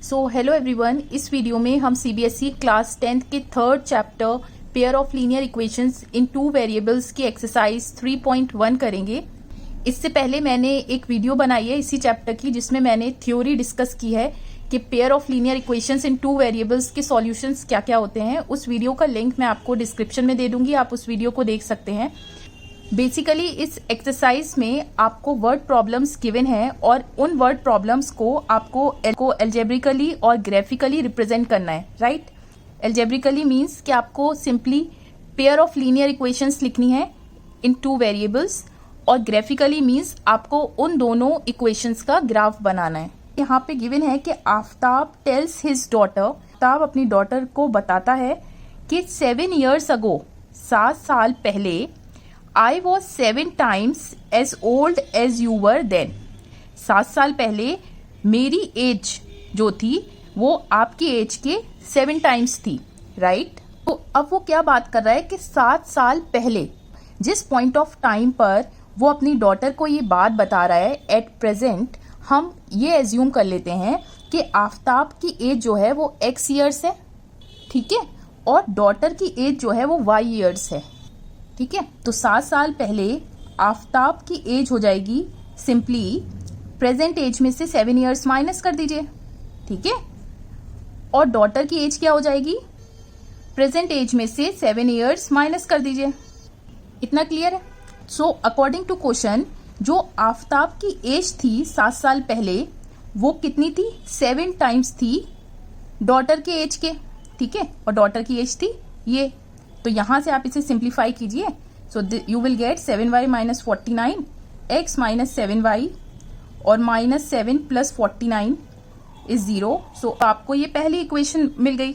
So hello everyone, इस video में हम सीबीएसई क्लास 10th के third chapter pair of linear equations in two variables की exercise 3.1 करेंगे। इससे पहले मैंने एक वीडियो बनाई है इसी चैप्टर की जिसमें मैंने थ्योरी डिस्कस की है कि pair of linear equations in two variables के सॉल्यूशंस क्या क्या होते हैं। उस वीडियो का लिंक मैं आपको डिस्क्रिप्शन में दे दूंगी, आप उस वीडियो को देख सकते हैं। बेसिकली इस एक्सरसाइज में आपको वर्ड प्रॉब्लम्स गिवन है और उन वर्ड प्रॉब्लम्स को आपको एल्जेब्रिकली और ग्राफिकली रिप्रेजेंट करना है, राइट। एल्जेब्रिकली मीन्स कि आपको simply pair of linear equations लिखनी है इन टू वेरिएबल्स, और ग्राफिकली मीन्स आपको उन दोनों इक्वेशंस का ग्राफ बनाना है। यहाँ पे गिवन है कि Aftab tales his daughter, Aftab अपनी डॉटर को बताता है कि 7 years अगो, 7 साल पहले, I was 7 times as old as you were then. 7 साल पहले मेरी एज जो थी वो आपकी एज के 7 times थी, राइट। तो अब वो क्या बात कर रहा है कि 7 साल पहले जिस पॉइंट ऑफ टाइम पर वो अपनी डॉटर को ये बात बता रहा है, एट प्रेजेंट हम ये एज्यूम कर लेते हैं कि आफ्ताब की एज जो है वो x ईयर्स है, ठीक है, और डॉटर की एज जो है वो y ईयर्स है, ठीक है। तो 7 साल पहले आफ्ताब की एज हो जाएगी, सिंपली प्रेजेंट एज में से 7 years माइनस कर दीजिए, ठीक है, और डॉटर की एज क्या हो जाएगी, प्रेजेंट एज में से 7 years माइनस कर दीजिए। इतना क्लियर है। सो अकॉर्डिंग टू क्वेश्चन जो आफ्ताब की एज थी 7 साल पहले वो कितनी थी, 7 times थी डॉटर के एज के, ठीक है, और डॉटर की एज थी ये। तो यहां से आप इसे सिंप्लीफाई कीजिए। So you will get 7y minus 49 x minus 7y और माइनस 7 प्लस 49 इज 0। सो आपको ये पहली इक्वेशन मिल गई।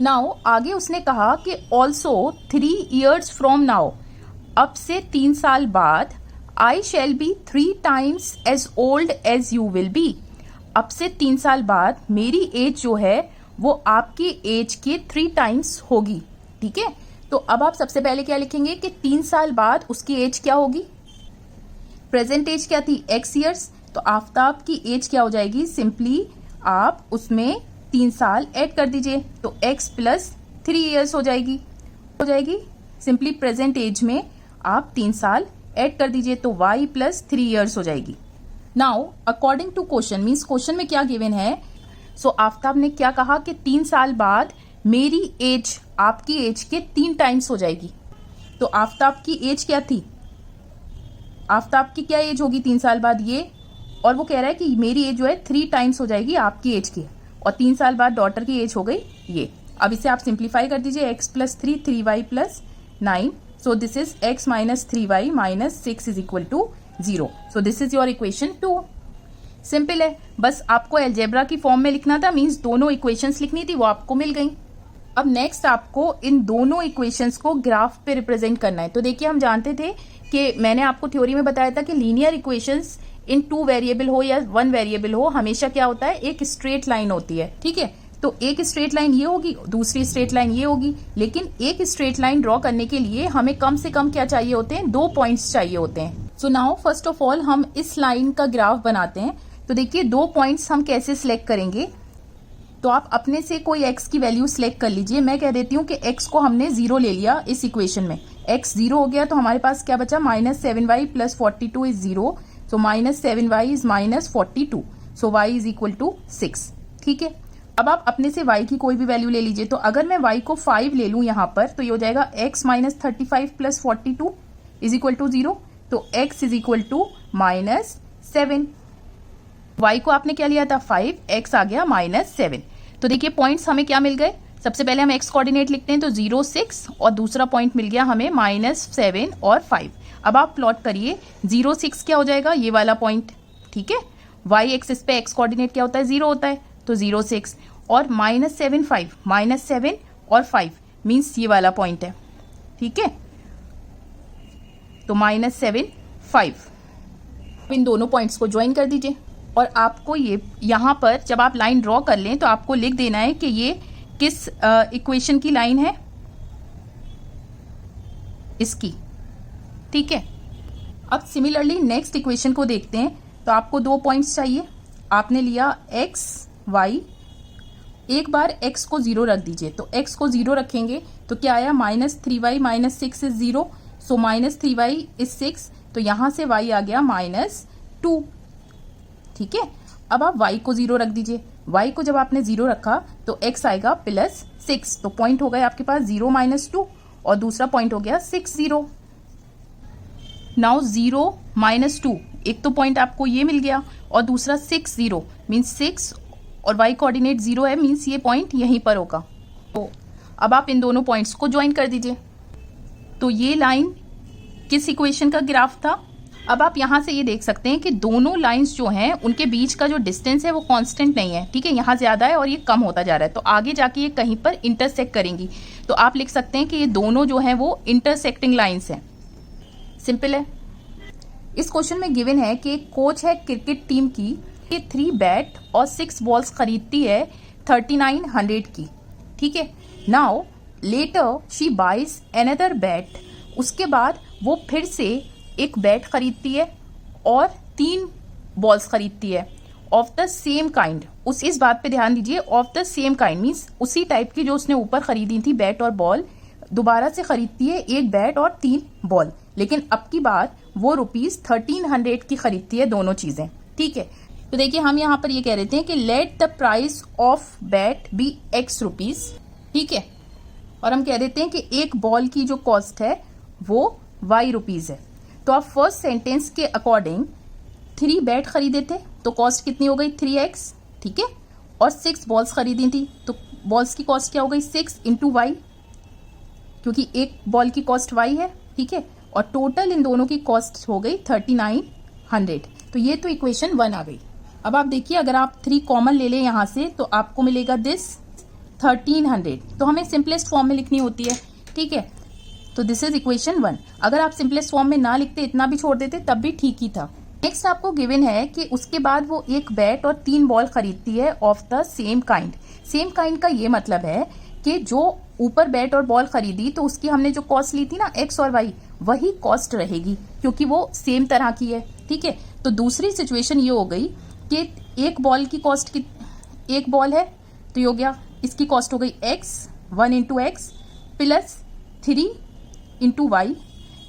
नाउ आगे उसने कहा कि ऑल्सो 3 years फ्रॉम नाउ, अब से 3 साल बाद, I shall be 3 times as old as you will be, अब से 3 साल बाद मेरी एज जो है वो आपकी एज के 3 times होगी, ठीक है। तो अब आप सबसे पहले क्या लिखेंगे कि 3 साल बाद उसकी एज क्या होगी, प्रेजेंट एज क्या थी, x ईयर्स, तो आफ्ताब की एज क्या हो जाएगी, सिंपली आप उसमें 3 साल ऐड कर दीजिए, तो x प्लस 3 years हो जाएगी। सिंपली प्रेजेंट एज में आप 3 साल ऐड कर दीजिए तो y प्लस 3 years हो जाएगी। Now according to question, means question में क्या गिवन है, सो आफ्ताब ने क्या कहा कि 3 साल बाद मेरी एज आपकी एज के 3 times हो जाएगी। तो आफ्ताब की एज क्या थी, आफ्ताब की क्या एज होगी 3 साल बाद ये, और वो कह रहा है कि मेरी एज जो है 3 times हो जाएगी आपकी एज की, और 3 साल बाद डॉटर की एज हो गई ये। अब इसे आप सिंप्लीफाई कर दीजिए, x plus 3 3y plus 9, so this is x minus 3y minus 6 is equal to 0। So this is your equation 2। Simple है, बस आपको अलजेब्रा की फॉर्म में लिखना था, मीन्स दोनों इक्वेशंस लिखनी थी, वो आपको मिल गई। अब नेक्स्ट आपको इन दोनों इक्वेशंस को ग्राफ पे रिप्रेजेंट करना है। तो देखिए हम जानते थे कि मैंने आपको थ्योरी में बताया था कि लीनियर इक्वेशंस इन 2 वेरिएबल हो या 1 वेरिएबल हो, हमेशा क्या होता है, एक स्ट्रेट लाइन होती है, ठीक है। तो एक स्ट्रेट लाइन ये होगी, दूसरी स्ट्रेट लाइन ये होगी, लेकिन एक स्ट्रेट लाइन ड्रॉ करने के लिए हमें कम से कम क्या चाहिए होते हैं, 2 पॉइंट्स चाहिए होते हैं। So now first of all हम इस लाइन का ग्राफ बनाते हैं। तो देखिए 2 पॉइंट्स हम कैसे सिलेक्ट करेंगे, तो आप अपने से कोई x की वैल्यू सिलेक्ट कर लीजिए। मैं कह देती हूँ कि x को हमने 0 ले लिया इस इक्वेशन में, x 0 हो गया तो हमारे पास क्या बचा, minus 7y plus 42 is 0, so minus 7y is minus 42, so y is equal to 6, ठीक है। अब आप अपने से y की कोई भी वैल्यू ले लीजिए। तो अगर मैं y को 5 ले लूँ यहाँ पर तो ये हो जाएगा x minus 35 plus 42 is equal to 0, तो x is equal to minus 7। y को आपने क्या लिया था 5, x आ गया माइनस 7। तो देखिए पॉइंट्स हमें क्या मिल गए, सबसे पहले हम x कोऑर्डिनेट लिखते हैं तो 0 6, और दूसरा पॉइंट मिल गया हमें माइनस 7 और 5। अब आप प्लॉट करिए, 0 6 क्या हो जाएगा, ये वाला पॉइंट, ठीक है, y एक्सिस पे x कोऑर्डिनेट क्या होता है, 0 होता है, तो 0 6, और माइनस 7 5, माइनस 7 और 5 मीन्स ये वाला पॉइंट है, ठीक है, तो माइनस 7 5। इन दोनों पॉइंट्स को ज्वाइन कर दीजिए, और आपको ये यहाँ पर जब आप लाइन ड्रॉ कर लें तो आपको लिख देना है कि ये किस इक्वेशन की लाइन है, इसकी, ठीक है। अब सिमिलरली नेक्स्ट इक्वेशन को देखते हैं। तो आपको 2 पॉइंट्स चाहिए, आपने लिया x वाई, एक बार x को 0 रख दीजिए, तो x को 0 रखेंगे तो क्या आया, -3y - 6 is 0, so -3y is 6, तो यहां से y आ गया -2। ठीक है, अब आप y को 0 रख दीजिए, y को जब आपने 0 रखा तो x आएगा +6, तो पॉइंट हो गए आपके पास 0 - 2 और दूसरा पॉइंट हो गया 6 0। नाउ 0 - 2, एक तो पॉइंट आपको ये मिल गया और दूसरा 6 0 मीन्स 6 और y कोऑर्डिनेट 0 है, मीन्स ये पॉइंट यहीं पर होगा। तो अब आप इन दोनों पॉइंट्स को ज्वाइन कर दीजिए। तो ये लाइन किस इक्वेशन का ग्राफ था? अब आप यहाँ से ये देख सकते हैं कि दोनों लाइंस जो हैं उनके बीच का जो डिस्टेंस है वो कांस्टेंट नहीं है। ठीक है, यहाँ ज़्यादा है और ये कम होता जा रहा है, तो आगे जाके ये कहीं पर इंटरसेक्ट करेंगी, तो आप लिख सकते हैं कि ये दोनों जो हैं वो इंटरसेक्टिंग लाइंस हैं। सिंपल है। इस क्वेश्चन में गिवन है कि एक कोच है क्रिकेट टीम की, ये 3 बैट और 6 बॉल्स खरीदती है 3900 की। ठीक है, now later she buys another bat, उसके बाद वो फिर से एक बैट खरीदती है और 3 बॉल्स खरीदती है ऑफ द सेम काइंड। इस बात पे ध्यान दीजिए, of the same kind means उसी टाइप की जो उसने ऊपर खरीदी थी बैट और बॉल, दोबारा से खरीदती है एक बैट और 3 बॉल, लेकिन अब की बार वो ₹1300 की खरीदती है दोनों चीजें। ठीक है, तो देखिए हम यहाँ पर ये कह रहे थे कि let the price of bat be X rupees. ठीक है, और हम कह देते हैं कि एक बॉल की जो कॉस्ट है वो Y रुपीज है। तो आप फर्स्ट सेंटेंस के अकॉर्डिंग 3 बैट खरीदे थे तो कॉस्ट कितनी हो गई 3x। ठीक है, और 6 बॉल्स खरीदी थी तो बॉल्स की कॉस्ट क्या हो गई 6 × Y, क्योंकि एक बॉल की कॉस्ट Y है। ठीक है, और टोटल इन दोनों की कॉस्ट हो गई 3900। तो ये तो इक्वेशन 1 आ गई। अब आप देखिए अगर आप 3 कॉमन ले लें यहाँ से तो आपको मिलेगा दिस 1300, तो हमें सिंपलेस्ट फॉर्म में लिखनी होती है। ठीक है, तो दिस इज इक्वेशन 1। अगर आप सिंपलेस्ट फॉर्म में ना लिखते, इतना भी छोड़ देते, तब भी ठीक ही था। नेक्स्ट आपको गिवन है कि उसके बाद वो एक बैट और 3 बॉल खरीदती है of the same kind. Same kind का ये मतलब है कि जो ऊपर बैट और बॉल खरीदी तो उसकी हमने जो कॉस्ट ली थी ना X और Y, वही कॉस्ट रहेगी क्योंकि वो सेम तरह की है। ठीक है, तो दूसरी सिचुएशन ये हो गई कि एक बॉल की कॉस्ट की, एक बॉल है तो ये हो गया, इसकी कॉस्ट हो गई X, 1 × X plus 3 × Y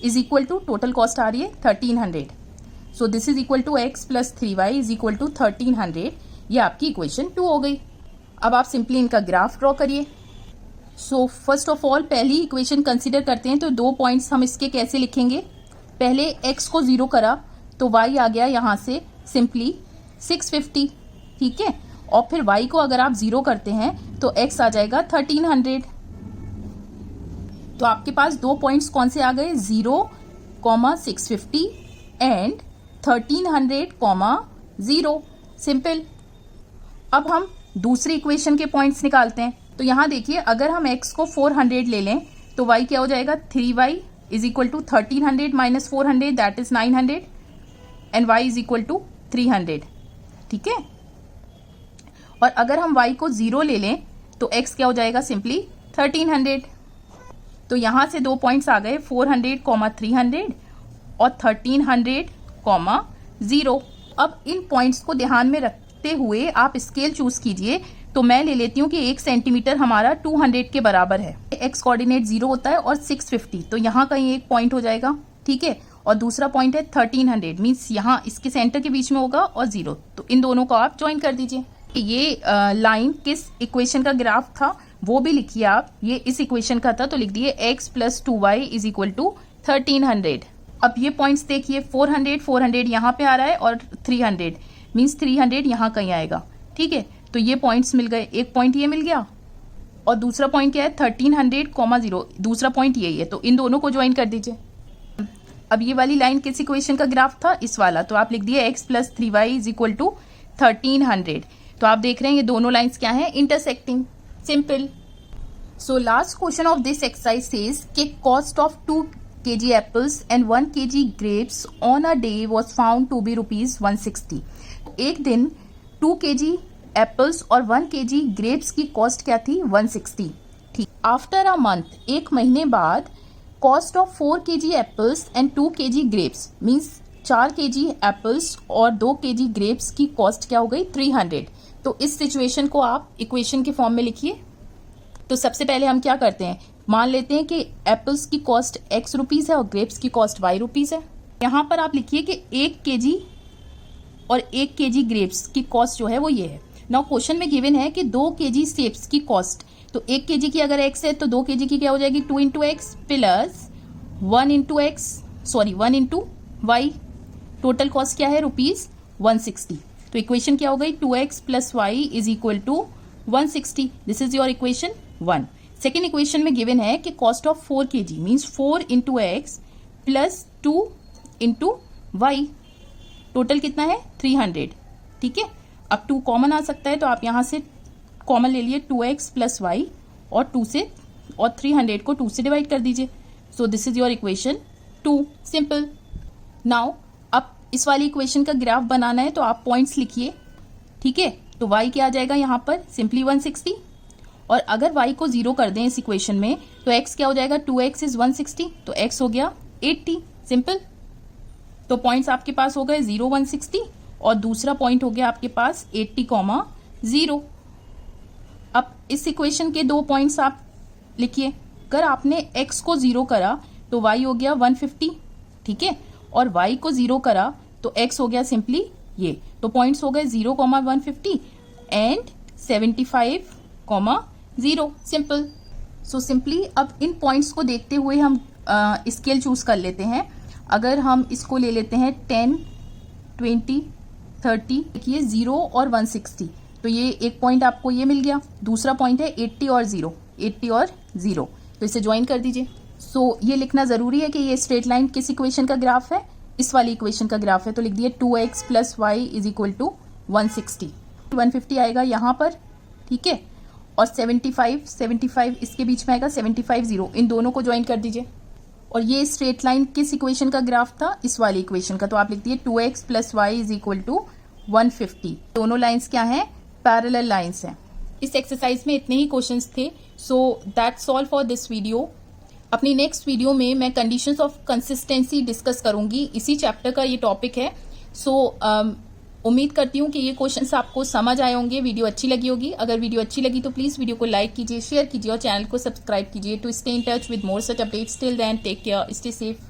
is equal to, total cost आ रही है 1300। So this is equal to X + 3Y is equal to 1300। ये आपकी इक्वेशन 2 हो गई। अब आप सिंपली इनका ग्राफ ड्रॉ करिए। सो फर्स्ट ऑफ ऑल पहली इक्वेशन कंसीडर करते हैं, तो 2 पॉइंट्स हम इसके कैसे लिखेंगे। पहले x को 0 करा तो y आ गया यहाँ से सिंपली 650। ठीक है, और फिर y को अगर आप 0 करते हैं तो x आ जाएगा 1300। तो आपके पास 2 पॉइंट्स कौन से आ गए, 0, 650 एंड 1300, 0। सिंपल। अब हम दूसरी इक्वेशन के पॉइंट्स निकालते हैं। तो यहाँ देखिए अगर हम x को 400 ले लें तो y क्या हो जाएगा 3y is equal to 1300 - 400 that is 900 and y is equal to 300। ठीक है, और अगर हम y को 0 ले लें तो x क्या हो जाएगा सिंपली 1300। तो यहाँ से 2 पॉइंट्स आ गए 400, 300 और 1300, 0। अब इन पॉइंट्स को ध्यान में रखते हुए आप स्केल चूज कीजिए। तो मैं ले लेती हूँ कि 1 सेंटीमीटर हमारा 200 के बराबर है। x कोऑर्डिनेट 0 होता है और 650, तो यहाँ कहीं एक पॉइंट हो जाएगा। ठीक है, और दूसरा पॉइंट है 1300 मीन्स यहाँ इसके सेंटर के बीच में होगा और 0, तो इन दोनों को आप ज्वाइन कर दीजिए। ये लाइन किस इक्वेशन का ग्राफ था वो भी लिखिए आप। ये इस इक्वेशन का था तो लिख दिए x + 2y is equal to 1300। अब ये पॉइंट्स देखिए 400 यहाँ पे आ रहा है और 300 मीन्स 300 यहाँ कहीं आएगा। ठीक है, तो ये पॉइंट्स मिल गए, एक पॉइंट ये मिल गया और दूसरा पॉइंट क्या है 1300, 0, दूसरा पॉइंट यही है, तो इन दोनों को ज्वाइन कर दीजिए। अब ये वाली लाइन किस इक्वेशन का ग्राफ था, इस वाला, तो आप लिख दिए x + 3y is equal to 1300। तो आप देख रहे हैं ये दोनों लाइंस क्या हैं, intersecting. Simple. So last question of this exercise says कि cost of 2 kg apples and 1 kg grapes on a day was found to be ₹160। एक दिन 2 kg एप्पल्स और 1 kg ग्रेप्स की कॉस्ट क्या थी 160। ठीक, आफ्टर अ मंथ, एक महीने बाद, cost of 4 kg apples and 2 kg grapes means 4 KG apples और 2 केजी ग्रेप्स की कॉस्ट क्या हो गई 300। तो इस सिचुएशन को आप इक्वेशन के फॉर्म में लिखिए। तो सबसे पहले हम क्या करते हैं, मान लेते हैं कि एप्पल्स की कॉस्ट x रुपीज है और ग्रेप्स की कॉस्ट y रुपीज है। यहाँ पर आप लिखिए कि 1 केजी और 1 केजी ग्रेप्स की कॉस्ट जो है वो ये है। नाउ क्वेश्चन में गिवन है कि 2 केजी सेब्स की कॉस्ट, तो 1 केजी की अगर x है तो 2 केजी की क्या हो जाएगी 2 into X plus 1 into y। Total cost क्या है रुपीज 160। तो इक्वेशन क्या हो गई 2x plus Y is equal to 160। This is your equation 1। Second equation में गिवन है कि cost of 4 KG means 4 into X plus 2 into Y. Total कितना है 300। ठीक है, अब 2 कॉमन आ सकता है तो आप यहां से कॉमन ले लिए 2x प्लस वाई और 300 को 2 से डिवाइड कर दीजिए। सो this is your equation 2। Simple. Now अब इस वाली इक्वेशन का ग्राफ बनाना है तो आप पॉइंट्स लिखिए। ठीक है, तो y क्या आ जाएगा यहाँ पर सिंपली 160, और अगर y को 0 कर दें इस इक्वेशन में तो x क्या हो जाएगा 2x इज 160, तो x हो गया 80। सिंपल। तो पॉइंट्स आपके पास हो गए 0 160 और दूसरा पॉइंट हो गया आपके पास 80,0। अब इस इक्वेशन के 2 पॉइंट्स आप लिखिए। अगर आपने x को 0 करा तो y हो गया 150। ठीक है, और y को 0 करा तो x हो गया सिंपली ये। तो पॉइंट्स हो गए 0, 150 एंड 75, 0। सिंपल। सो सिंपली अब इन पॉइंट्स को देखते हुए हम स्केल चूज कर लेते हैं। अगर हम इसको ले लेते हैं 10, 20, 30, देखिए 0 और 160, तो ये एक पॉइंट आपको ये मिल गया। दूसरा पॉइंट है 80 और 0, 80 और 0, तो इसे ज्वाइन कर दीजिए। सो ये लिखना जरूरी है कि ये स्ट्रेट लाइन किस इक्वेशन का ग्राफ है, इस वाली इक्वेशन का ग्राफ है। तो लिख दिए 2x plus Y is equal to 160। 150 आएगा यहाँ पर। ठीक है, और 75 इसके बीच में आएगा 75, 0, इन दोनों को ज्वाइन कर दीजिए। और ये स्ट्रेट लाइन किस इक्वेशन का ग्राफ था, इस वाली इक्वेशन का। तो आप लिख दिए 2x plus Y is equal to 150। दोनों लाइंस क्या हैं, पैरेलल लाइंस हैं। इस एक्सरसाइज में इतने ही क्वेश्चंस थे। So that's all for this video. अपनी नेक्स्ट वीडियो में मैं कंडीशंस ऑफ कंसिस्टेंसी डिस्कस करूंगी, इसी चैप्टर का ये टॉपिक है। सो उम्मीद करती हूँ कि ये क्वेश्चंस आपको समझ आए होंगे, वीडियो अच्छी लगी होगी। अगर वीडियो अच्छी लगी तो प्लीज वीडियो को लाइक कीजिए, शेयर कीजिए और चैनल को सब्सक्राइब कीजिए to stay in touch with more such updates. Till then take care, stay safe.